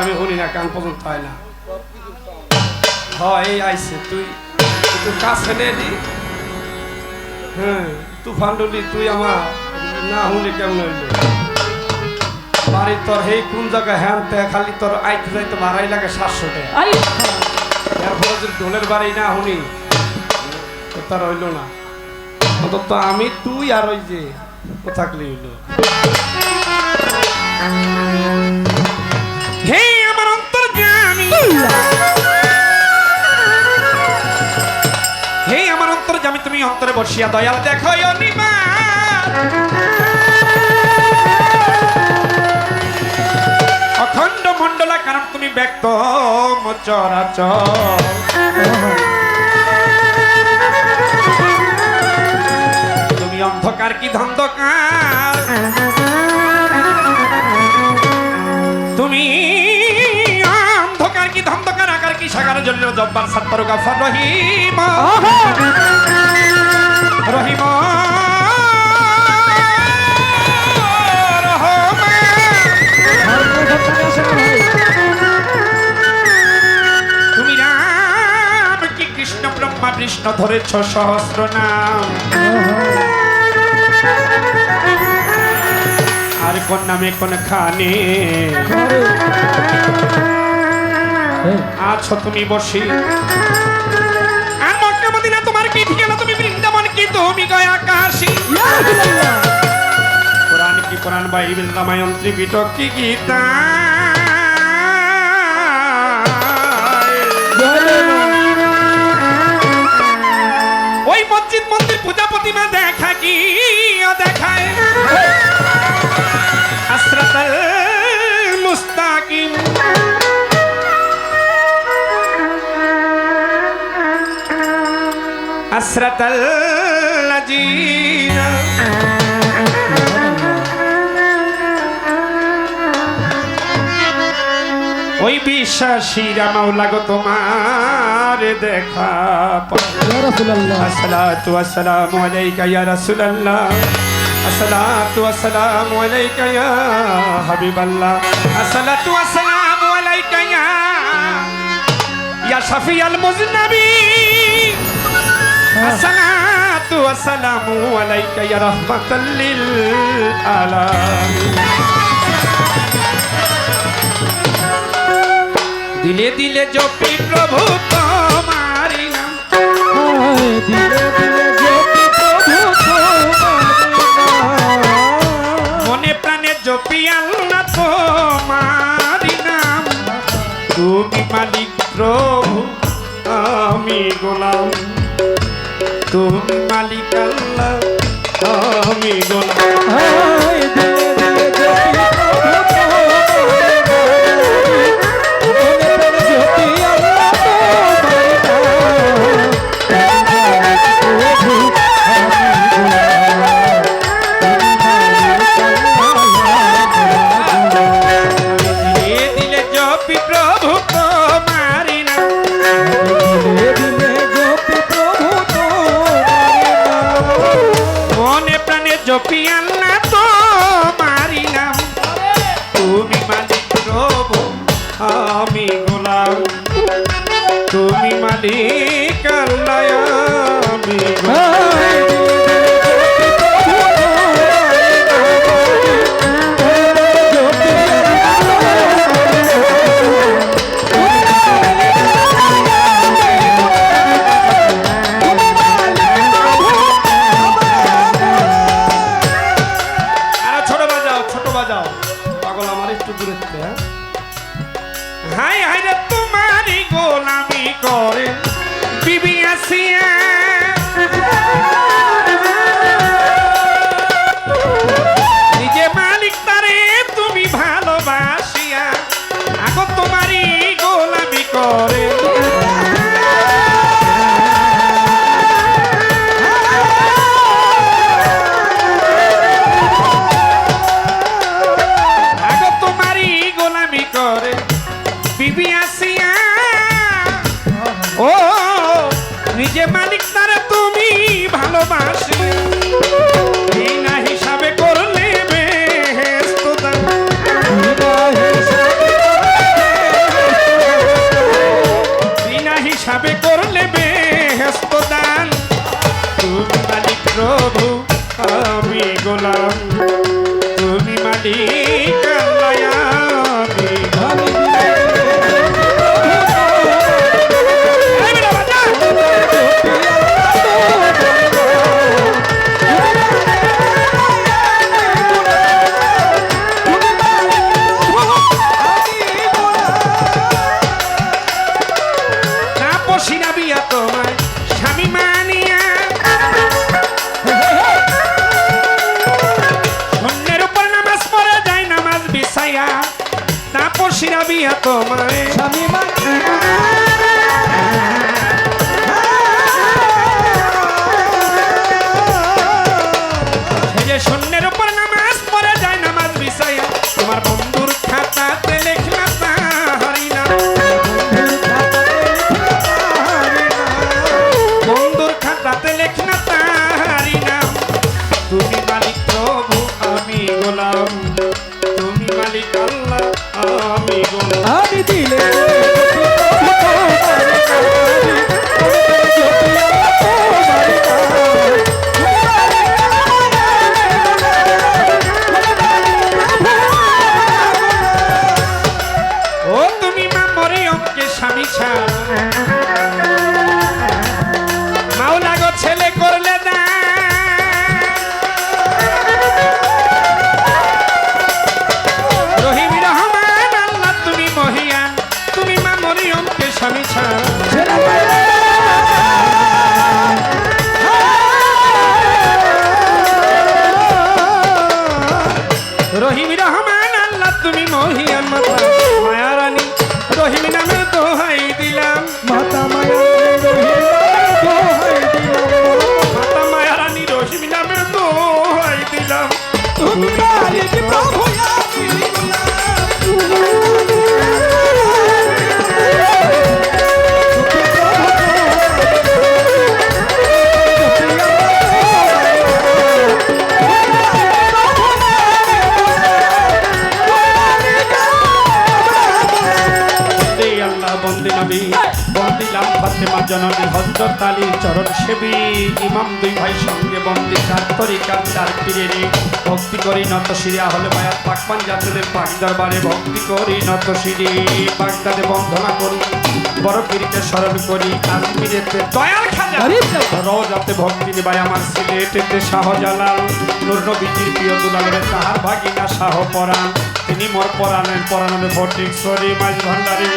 আমি শুনি না, কান পর্যন্ত পাই না। হয় আইছে তুই তুই কাছে নেলি, হ্যাঁ তুফান ডলি, তুই আমার না শুনলে কেমন হইল? বাড়ি তোর হেই কোন জায়গায় হ্যান তে খালি তোর আইতে যাইতে ভাড়াই লাগে 700 টাকা। এরপরে যদি ঢোলের বাড়ি না শুনি তো তার হইল না। অন্তত আমি তুই আর ওই যে ও থাকলে হইল। হে আমার অন্তর্যামী, হে আমার অন্তর্যামী, তুমি অন্তরে বসিয়া দয়াল দেখো অনিমা, অখণ্ড মণ্ডলা কারণ তুমি ব্যক্ত চরাচর। তুমি অন্ধকার কি ধন্ধকার, তুমি অন্ধকার কি ধন্ধকার, আকার কি সাকার জন্য জব্বার সত্তর গাফর রহিম রহিম তুমি রাম কি কৃষ্ণ ব্রহ্মা বিষ্ণু ধরেছ সহস্র নাম, আর কোন নামে কোন খানে আছো তুমি বসি। আর মক্কা মদিনা তোমার কি ঠিকানা, তুমি বৃন্দাবন কি তুমি গয়া কাশী। কোরআন কি কোরআন, বাইবেল রামায়ণ ত্রিপিটক কি গীতা, ওই মসজিদ মন্দির পূজা প্রতিমা দেখা কি দেখায় আসরাতাল মুস্তাকিম। আসরাতাল লাজিনা ওই বিশ্বাসীরা মাওলা গো তোমার দেখা ইয়া রাসূলুল্লাহ। আসসালাতু ওয়াসসালামু আলাইকা ইয়া রাসূলুল্লাহ, আসসালাতু ওয়াসসালামু আলাইকা ইয়া হাবিবাল্লাহ, আসসালাতু ওয়াসসালামু আলাইকা ইয়া শাফিয়াল মুজনাবিন, আসসালাতু ওয়াসসালামু আলাইকা ইয়া রাহমাতাল লিল আলামিন। দিলে দিলে জপি প্রভু তোমারি নাম দিলে দিলে জপি প্রভু তোমারি নাম মনে প্রাণে জপি আল্লাহ তোমারি নাম তুমি মালিক প্রভু আমি গোলাম তুমি মালিক আল্লাহ আমি গোলাম দিলে দিলে জপি প্রভু তোমারি নাম মনে প্রাণে জপি আল্লাহ তোমারি নাম তুমি মালিক প্রভু আমি গোলাম তুমি মালিক আল্লাহ আমি পাগল আমার একটু দূরে হাই হাই রে তোমারই গোলামি করে বিবি আসিয়া নিজে মালিক তারে তুমি ভালোবাসিয়া আগো তোমারই গোলামি করে করে বিবি আসিয়া ও নিজে মালিক তারা তুমি ভালোবাসি বিনা হিসাবে করলে বেহেশত দান বিনা হিসাবে করলে বেহেশত দান তুমি মালিক প্রভু আমি গোলাম তুমি মালিক আল্লাহ তোমায় স্বামী মানিয়া অন্যের উপর নামাজ পড়ে যায় নামাজ বিছাইয়া তাপসীরা বিয়া তোমায় স্বামী যে শূন্যের উপর নামাজ পড়ে যায় নামাজ বিছাইয়া তোমার বন্ধুর খাতাতে লেখলা তাহারি নাম বন্ধুর খাতাতে লেখনা তাহারি নাম তুমি মালিক প্রভু আমি গোলাম তুমি মালিক আল্লাহ আমি গোলাম আমি দিলে ও তুমি মা মরিয়মকে স্বামী ছাড়া মাওলা গো ছেলে করলে না রহিম রহমান আল্লাহ তুমি মহিয়ান তুমি মা মরিয়মকে স্বামী ছাড়া রহিম রহমান আল্লাহ তুমি মহিয়ান মাতা মায়া রানী রহিম নামে দোহাই দিলাম মাতা মায়া মাতা মায়া রানী রহিম নামে দোহাই দিলাম তুমি মালিক প্রভু বন্দে নবী বন্দে পাইলাম ফাতেমা জননী হযরত আলী চরণ সেবী ইমাম দুই ভাই সঙ্গে বন্দী চার তরিকার চার পীরের ভক্তি করি নত শিরিয়া হলে বায়াত পাকমান জাতেদের পাক দরবারে ভক্তি করি নত শিরি বাগদাদে বন্ধনা করি বড় পীরকে স্মরণ করি আজমিরেতে দয়াল খাজা রওজাতে ভক্তি নিবাই আমার সিলেটেতে শাহজালাল নূর নবীজির প্রিয় দুলালের তাহার ভাগিনা শাহ পরাণ তিনি মোর পরাণের পরাণে ফটিক সরি মাঝ ভান্ডারে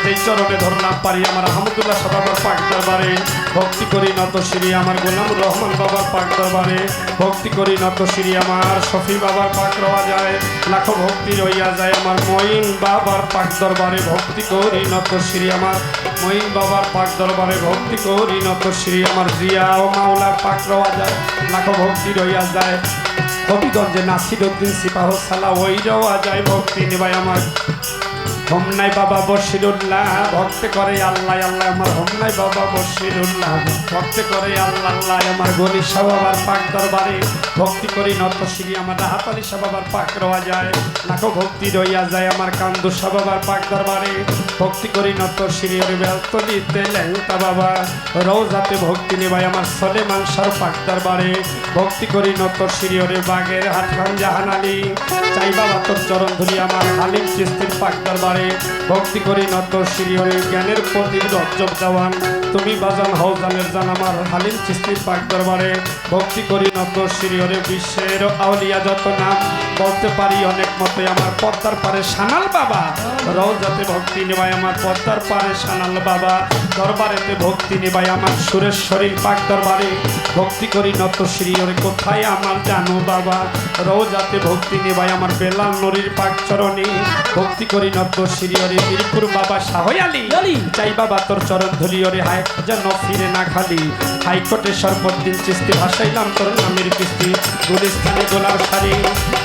এই চরণে ধরলাম পারি আমার আহমদুল্লাহ বাবার পাক দরবারে ভক্তি করি নত শ্রী আমার গোলামুর রহমান বাবার পাক দরবারে ভক্তি করি নত শ্রী আমার শফি বাবার পাক রওয়া যায় লাখো ভক্তি রইয়া যায় আমার মঈন বাবার পাক দরবারে ভক্তি করি নত শ্রী আমার মঈন বাবার পাক দরবারে ভক্তি করি নত শ্রী আমার জিয়া ও মাওলার পাক রওয়া যায় লাখো ভক্তি রইয়া যায় হবিগঞ্জে নাসিরউদ্দিন সিপাহ সালা ওই রওয়া যায় ভক্তি নিবাই আমার হোমনাই বাবা বশিরুল্লাহ ভক্তি করে আল্লাহ আল্লাহ আমার হোমনাই বাবা বশিরুল্লাহ ভক্তি করে আল্লাহ আল্লাহ আমার গলি শাহ বাবার পাক দরবারে ভক্তি করি নত শ্রী আমার রাহাত আলী শাহ বাবার পাক রওয়া যায় লাখো ভক্তি রইয়া যায় আমার কান্দু শাহ বাবার পাক দরবারে ভক্তি করি নত শ্রী ওরে বেলতলিতে ল্যাংটা বাবা রওজাতে ভক্তি নিবাই আমার সলেমান শাহ পাক দরবারে ভক্তি করি নত শ্রী ওরে বাগের হাট খান জাহান আলী চাই বাবা তোর চরণ ধরি আমার হালিম চিস্তির পাক দরবারে ভক্তি করি নত শ্রী ওরে জ্ঞানের প্রদীপ রজ্জব দেওয়ান তুমি বাজান হাউজানের জান আমার হালিম চিস্তির পাক দরবারে ভক্তি করি নত শ্রী ওরে বিশ্বের আউলিয়া যত নাম বলতে পারি অনেক মতে আমার পদ্মার পারে সানাল বাবা রওজাতে ভক্তি নিবাই আমার পদ্মার পারে সানাল বাবা দরবারেতে ভক্তি নিবাই আমার সুরেশ্বরীর পাক দরবারে ভক্তি করি নত শ্রী ওরে কোথায় আমার জানো বাবা রওজাতে ভক্তি নিবাই আমার বেলাল নূরির পাক চরণে ভক্তি করি নত শ্রী ওরে মিরপুর বাবা শাহ আলী চাই বাবা তোর চরণ ধুলি ওরে হায় যেন ফিরে না খালি হাইকোর্টে সর্বদিন চিস্তি ভাসাইলাম তোর নামের কিস্তি গুলিস্তানে গোলার শাড়ি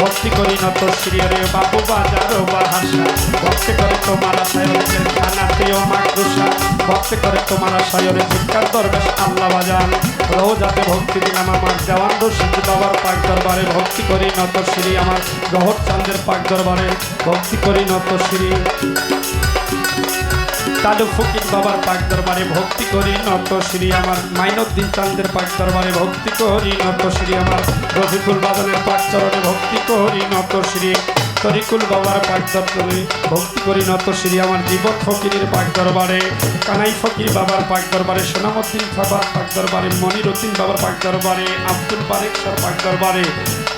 ভক্তি করি নত শ্রী ওরে বাবু বাজার ও বাহাসা ভক্তি করে তোমার আশায়নের খানাতেও মাকরুষা ভক্তি করে তোমার আশায়নে ভিক্ষার দরবেশ আল্লাহ বাজান রওজাতে ভক্তি দিলাম আমার দেওয়ান রশিদ বাবার পাক দরবারে ভক্তি করি নত শ্রী আমার গহর চাঁদের পাক দরবারে ভক্তি করি নত শ্রী তালু ফকির বাবার পাক দরবারে ভক্তি করি নত শ্রী আমার মাইনুদ্দিন চাঁদের পাক দরবারে ভক্তি করি নত শ্রী আমার রফিকুল বাদনের পাক চরণে ভক্তি করি নত শ্রী তরিকুল বাবার পাক দরবারে ভক্তি করি নত শ্রী আমার জীবন ফকিরের পাক দরবারে কানাই ফকির বাবার পাক দরবারে সোনামুদ্দিন বাবার পাক দরবারে মনিরুদ্দিন বাবার পাক দরবারে আব্দুল বারেক শাহর পাক দরবারে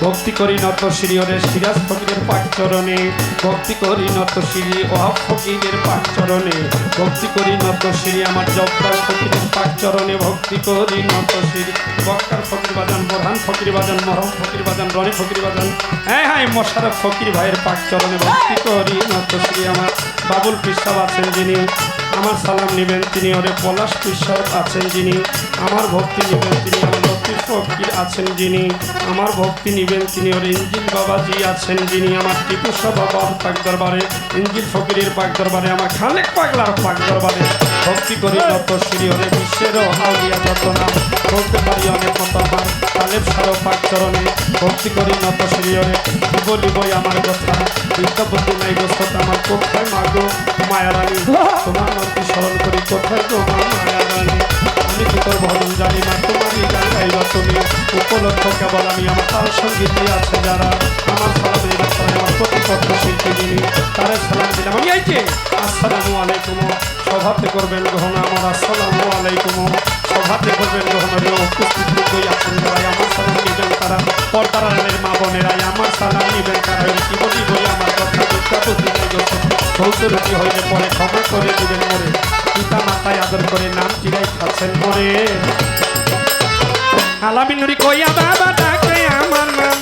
ভক্তি করি নত শ্রী ওরে সিরাজ ফকিরের পাক চরণে ভক্তি করি নত শ্রী ওহাব ফকিরের পাক চরণে ভক্তি করি নত শ্রী আমার জব্বার ফকিরের পাক চরণে ভক্তি করি নত শ্রী বক্কার ফকির বাজান বোরহান ফকির বাজান মরহম ফকির বাজান রনি ফকির বাজান হ্যাঁ হ্যাঁ মোশারফ ফকির ভাইয়ের পাক চরণে ভক্তি করি নত শ্রী আমার বাবুল পিসাব আছেন যিনি আমার সালাম নেবেন তিনি ওরে পলাশ পিসাব আছেন যিনি আমার ভক্তি নেবেন তিনি আমার লতিফ ফকির আছেন যিনি আমার ভক্তি নেবেন তিনি ওরে ইঞ্জিল বাবাজি আছেন যিনি আমার টিপু শাহ বাবার পাক দরবারে ইঞ্জিল ফকিরের পাক দরবারে আমার খালেক পাগলার পাক দরবারে ভক্তি করি নত শ্রী ওরে বিশ্বের আউলিয়া যত নাম বলতে পারি অনেক মত আমার তালেব শাহ পাক চরণে ভক্তি করি নত শ্রী ওরে বলিবই আমার কথা বিদ্যাপতি নাই গোস্ত আমার কোথায় মাগো মায়ারানী তোমার নামটি স্মরণ করি কোথায় গো মায়ারানী আমি কি তোর ভজন জানি না তোমারই গাইব তুমি উপলক্ষ কেবল আমি আমার তার সঙ্গীতে আছে যারা আমার সালাম এই রাস্তায় আমার প্রতিপক্ষ শিল্পী যিনি তারে সালাম দিলাম আমি এই যে আসসালামু আলাইকুম সভাতে করবেন গ্রহণ আমার আসসালামু আলাইকুম সভাতে করবেন গ্রহণ উপস্থিত বই আছেন যারা আমার সালাম নিবেন তারা পর্দার আলের মা বোনেরাই আমার সালাম নিবেন তারা কি বলি বই আমার কথা বিদ্যাপতি নাই গোস্ত ভৌতরূপী হইলে পরে ক্ষমা করে দিবেন মরে পিতা মাতায় আদর করে নাম চিরাই খাচ্ছেন মরে আলামিন নুরি কইয়া বাবা ডাকে আমার নাম